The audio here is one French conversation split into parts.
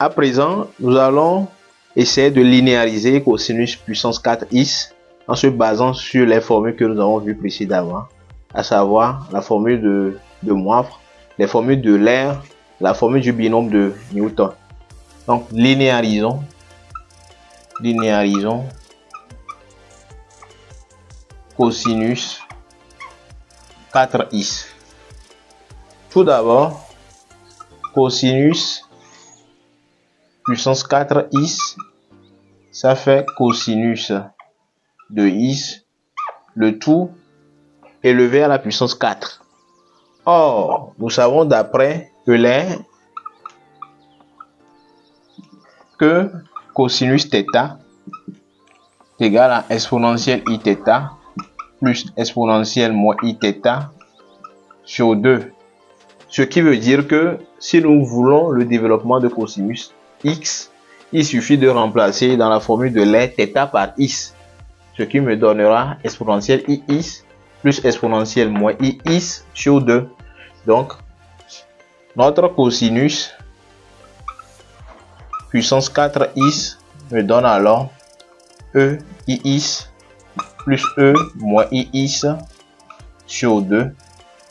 À présent, nous allons essayer de linéariser cosinus puissance 4x en se basant sur les formules que nous avons vues précédemment, à savoir la formule de Moivre, les formules de l'air, la formule du binôme de Newton. Donc, linéarisons cosinus 4x. Tout d'abord, cosinus puissance 4x, ça fait cosinus de x, le tout élevé à la puissance 4. Or, nous savons d'après Euler que cosinus θ est égal à exponentielle iθ plus exponentielle moins iθ sur 2. Ce qui veut dire que si nous voulons le développement de cosinus x, il suffit de remplacer dans la formule de l'air θ par x, ce qui me donnera exponentielle ix plus exponentielle moins ix sur 2. Donc, notre cosinus puissance 4x me donne alors ix plus moins ix sur 2.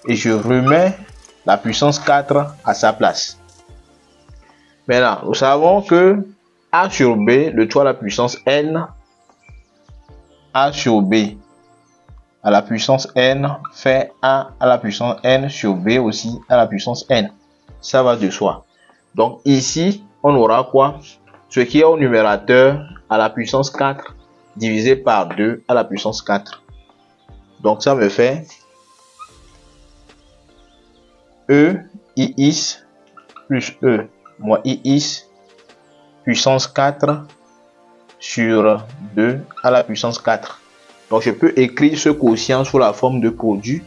Et je remets la puissance 4 à sa place. Maintenant, nous savons que a sur b, le tout à la puissance n, a sur b à la puissance n fait a à la puissance n sur b aussi à la puissance n. Ça va de soi. Donc ici, on aura quoi? Ce qui est au numérateur à la puissance 4 divisé par 2 à la puissance 4. Donc ça me fait iis plus moins iis puissance 4 sur 2 à la puissance 4. Donc je peux écrire ce quotient sous la forme de produit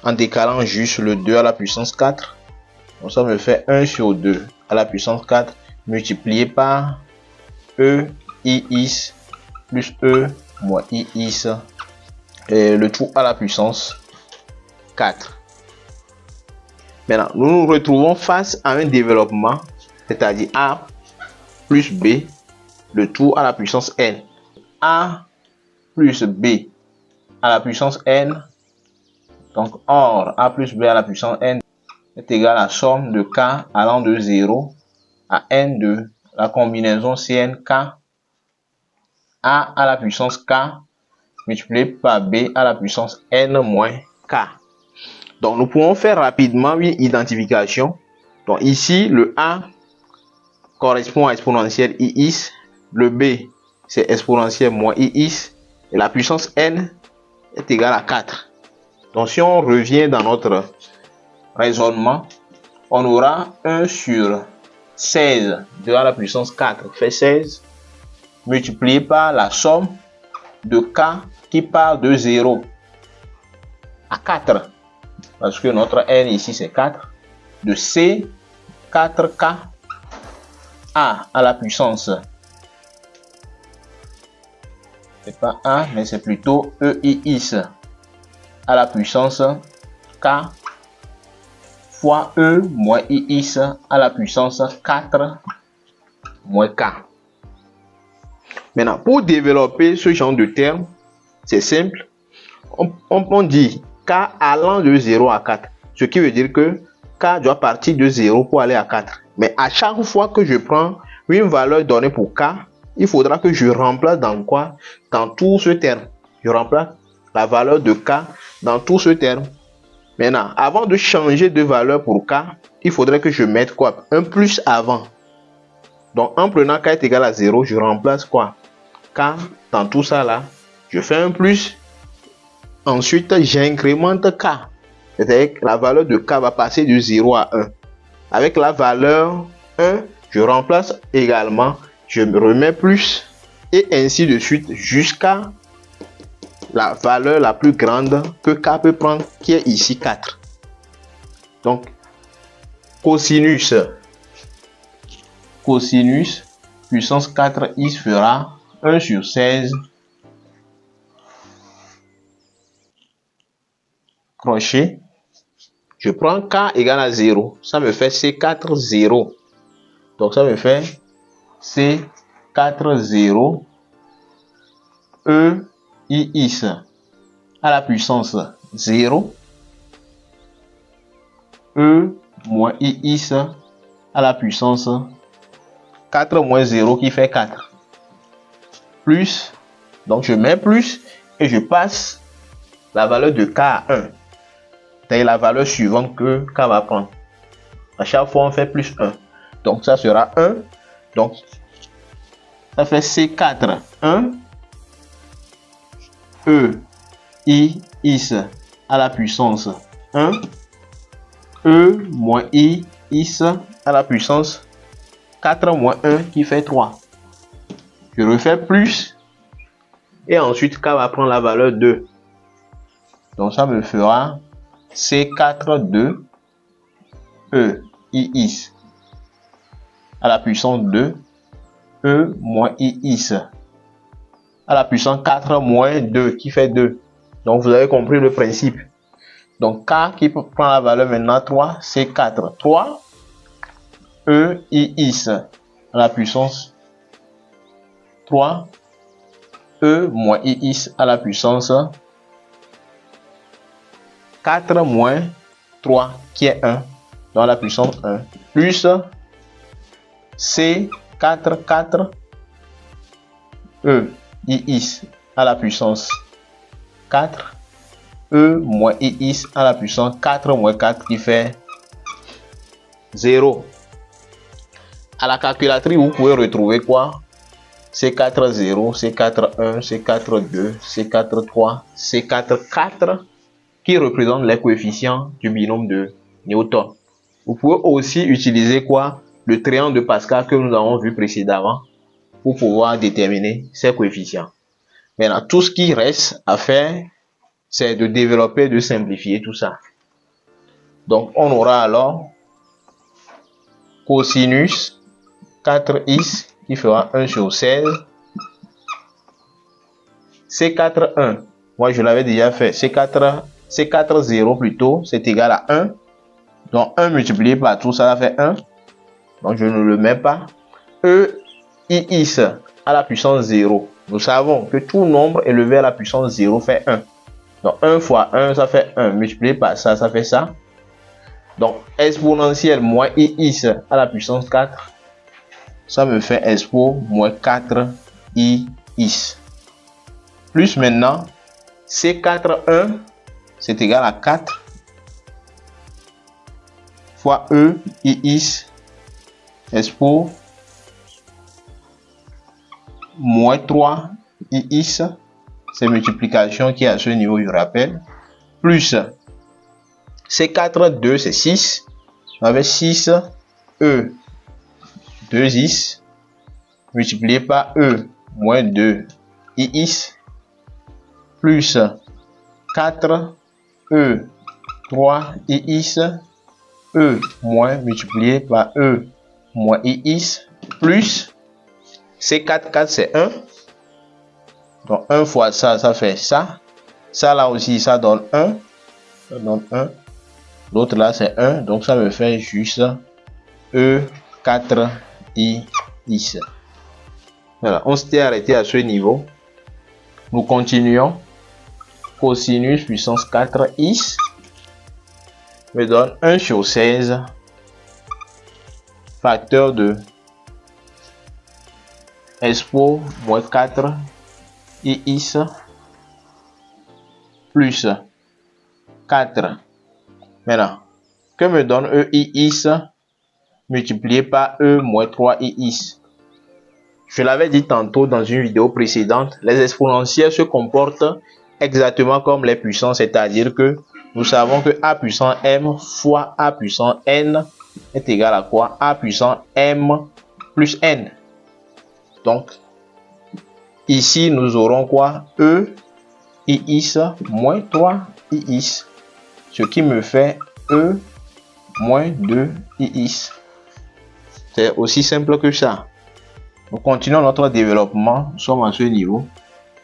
en décalant juste le 2 à la puissance 4. Donc ça me fait 1 sur 2 à la puissance 4 multiplié par iis plus moins iis et le tout à la puissance 4. Maintenant, nous nous retrouvons face à un développement, c'est-à-dire a plus b, le tout à la puissance n. A plus b à la puissance n, donc or a plus b à la puissance n est égal à la somme de k allant de 0 à n de la combinaison cnk a à la puissance k multiplié par b à la puissance n moins k. Donc nous pouvons faire rapidement une identification. Donc ici le a correspond à exponentielle iis, le b c'est exponentielle moins iis et la puissance n est égale à 4. Donc si on revient dans notre raisonnement, on aura 1 sur 16 2 à la puissance 4 fait 16 multiplié par la somme de k qui part de 0 à 4. Parce que notre n ici c'est 4, de c 4k a à la puissance, c'est pas a mais c'est plutôt eiis à la puissance k fois e moins iis à la puissance 4 moins k. Maintenant, pour développer ce genre de terme, c'est simple, on dit k allant de 0 à 4, ce qui veut dire que k doit partir de 0 pour aller à 4. Mais à chaque fois que je prends une valeur donnée pour k, il faudra que je remplace dans quoi? Dans tout ce terme. Je remplace la valeur de k dans tout ce terme. Maintenant, avant de changer de valeur pour k, il faudrait que je mette quoi? Un plus avant. Donc en prenant k est égal à 0, je remplace quoi? K dans tout ça là. Je fais un plus. Ensuite, j'incrémente k. C'est-à-dire que la valeur de k va passer de 0 à 1. Avec la valeur 1, je remplace également, je me remets plus, et ainsi de suite jusqu'à la valeur la plus grande que k peut prendre, qui est ici 4. Donc, cosinus puissance 4x fera 1 sur 16 crochet. Je prends k égale à 0. Ça me fait C4, 0. Donc ça me fait C4 0 E IX à la puissance 0 E moins IX à la puissance 4 moins 0 qui fait 4. Plus, donc je mets plus et je passe la valeur de K à 1. C'est la valeur suivante que K va prendre. À chaque fois, on fait plus 1. Donc ça sera 1. Donc ça fait C4 1 E I X à la puissance 1 E moins I X à la puissance 4 moins 1 qui fait 3. Je refais plus et ensuite K va prendre la valeur 2. Donc ça me fera C4 2 E I X à la puissance 2 E moins I X à la puissance 4 moins 2 qui fait 2. Donc vous avez compris le principe. Donc K qui prend la valeur maintenant 3, c'est 4. 3 E I X à la puissance 3 E moins I X à la puissance 4 moins 3 qui est 1 dans la puissance 1 plus C4 4 E I X à la puissance 4 E moins I X à la puissance 4 moins 4 qui fait 0. À la calculatrice, vous pouvez retrouver quoi? C4 0, C4 1, C4 2, C4 3, C4 4 qui représentent les coefficients du binôme de Newton. Vous pouvez aussi utiliser quoi? Le triangle de Pascal que nous avons vu précédemment pour pouvoir déterminer ces coefficients. Maintenant, tout ce qui reste à faire, c'est de développer, de simplifier tout ça. Donc, on aura alors cosinus 4x qui fera 1 sur 16. C4 1, moi je l'avais déjà fait. C4 0 plutôt, c'est égal à 1. Donc 1 multiplié par tout ça, ça fait 1. Donc je ne le mets pas. E IX à la puissance 0. Nous savons que tout nombre élevé à la puissance 0 fait 1. Donc 1 fois 1, ça fait 1. Multiplié par ça, ça fait ça. Donc exponentielle moins IX à la puissance 4. Ça me fait expo moins 4 IX. Plus maintenant, C4 1, c'est égal à 4 fois E IX expo moins 3 IX, c'est multiplication qui est à ce niveau, je rappelle, plus C4 2, c'est 6, avec 6 E 2x multiplié par E moins 2 IX plus 4 E 3 IX E moins multiplié par E moins IX plus C4 4 c'est 1. Donc 1 fois ça, ça fait ça. Ça là aussi, ça donne 1. Ça donne 1. L'autre là c'est 1. Donc ça me fait juste E4 IX. Voilà, on s'était arrêté à ce niveau. Nous continuons. Cosinus puissance 4x me donne 1 sur 16 facteur de expo moins 4 IX plus 4. Maintenant, que me donne EIX multiplié par E moins 3IX? Je l'avais dit tantôt dans une vidéo précédente, les exponentielles se comportent exactement comme les puissances, c'est-à-dire que nous savons que A puissant M fois A puissant N est égal à quoi? A puissant M plus N. Donc, ici, nous aurons quoi? E IX moins 3 IX, ce qui me fait E moins 2 IX. C'est aussi simple que ça. Nous continuons notre développement. Nous sommes à ce niveau.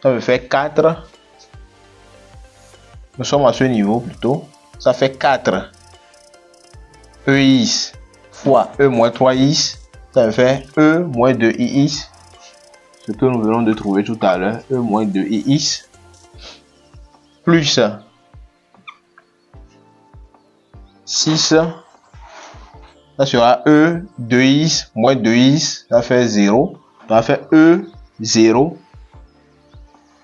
Ça me fait 4. Nous sommes à ce niveau plutôt. Ça fait 4 EX fois E moins 3X. Ça me fait E moins 2ix. Ce que nous venons de trouver tout à l'heure. E moins 2ix. Plus 6. Ça sera E 2x moins 2x. Ça fait 0. Ça fait E 0.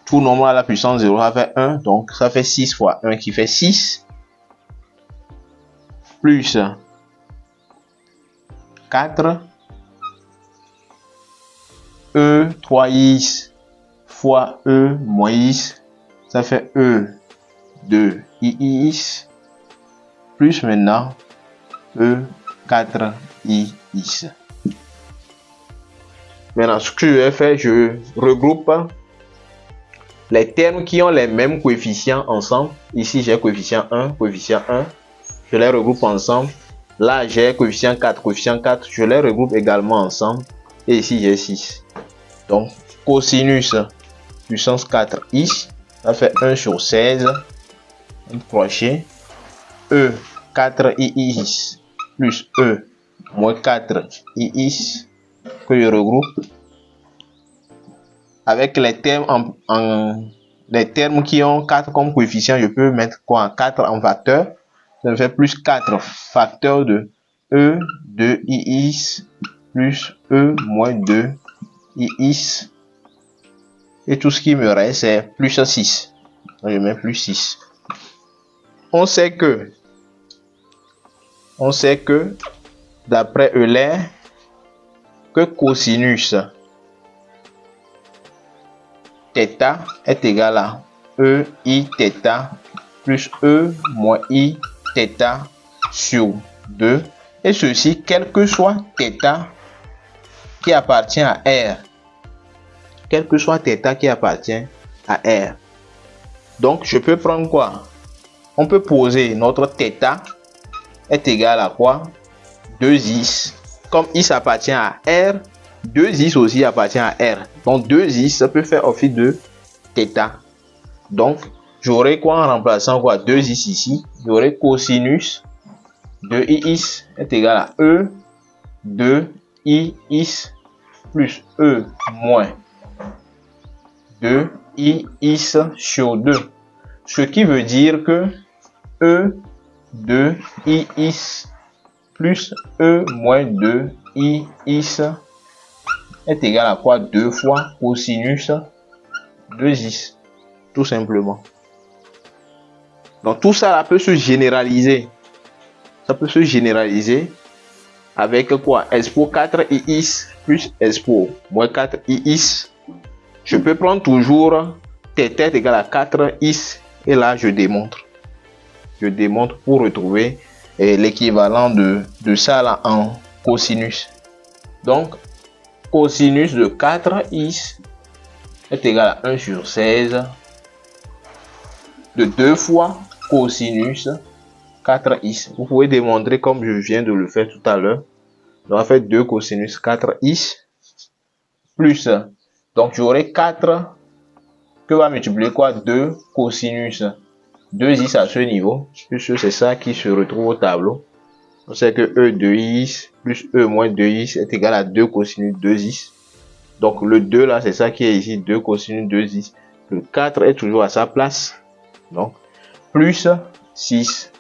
Tout nombre à la puissance 0, ça fait 1. Donc, ça fait 6 fois 1 qui fait 6. Plus 4. E 3x fois E moins x. Ça fait E 2ix. Plus maintenant E 4ix. Maintenant, ce que je vais faire, je regroupe les termes qui ont les mêmes coefficients ensemble. Ici, j'ai coefficient 1, coefficient 1. Je les regroupe ensemble. Là, j'ai coefficient 4, coefficient 4. Je les regroupe également ensemble. Et ici, j'ai 6. Donc, cosinus puissance 4x. Ça fait 1 sur 16. Un crochet. E 4ix plus E moins 4ix. Que je regroupe. Avec les termes les termes qui ont 4 comme coefficient, je peux mettre quoi? 4 en facteur. Ça me fait plus 4 facteur de E 2ix plus E moins 2ix. Et tout ce qui me reste, c'est plus 6. Donc, je mets plus 6. On sait que d'après Euler, que cosinus θ est égal à E I θ plus E moins I θ sur 2. Et ceci, quel que soit θ qui appartient à R. Quel que soit θ qui appartient à R. Donc, je peux prendre quoi? On peut poser notre θ est égal à quoi? 2x. Comme x appartient à R, 2x aussi appartient à R. Donc 2x, ça peut faire office de θ. Donc, j'aurai quoi en remplaçant quoi? 2x ici. J'aurai cosinus de ix est égal à E 2ix plus E moins 2ix sur 2. Ce qui veut dire que E 2ix plus E moins 2ix est égal à quoi? 2 fois cosinus 2x. Tout simplement. Donc tout ça là peut se généraliser. Ça peut se généraliser avec quoi? Expo 4ix plus expo moins 4ix. Je peux prendre toujours θ est égal à 4x et là je démontre. Je démontre pour retrouver l'équivalent de ça là en cosinus. Donc cosinus de 4x est égal à 1 sur 16 de 2 fois cosinus 4x. Vous pouvez démontrer comme je viens de le faire tout à l'heure. On va faire 2 cosinus 4x plus, donc j'aurai 4 que va multiplier quoi? 2 cosinus 2x à ce niveau, puisque c'est ça qui se retrouve au tableau. On sait que E 2x plus E moins 2x est égal à 2 cosinus 2x. Donc le 2 là, c'est ça qui est ici, 2 cosinus 2x. Le 4 est toujours à sa place. Donc, plus 6.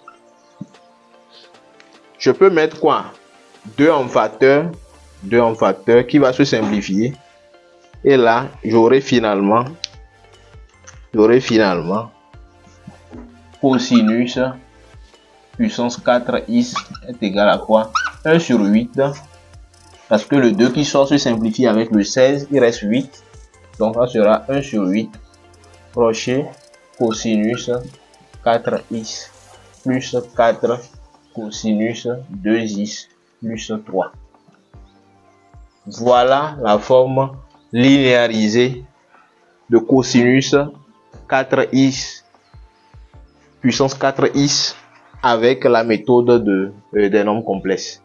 Je peux mettre quoi? 2 en facteur qui va se simplifier. Et là, j'aurai finalement cosinus puissance 4x est égal à quoi? 1 sur 8. Parce que le 2 qui sort se simplifie avec le 16, il reste 8. Donc ça sera 1 sur 8. Crochet cosinus 4x plus 4 cosinus 2x plus 3. Voilà la forme linéarisée de cosinus 4x puissance 4x avec la méthode des nombres complexes.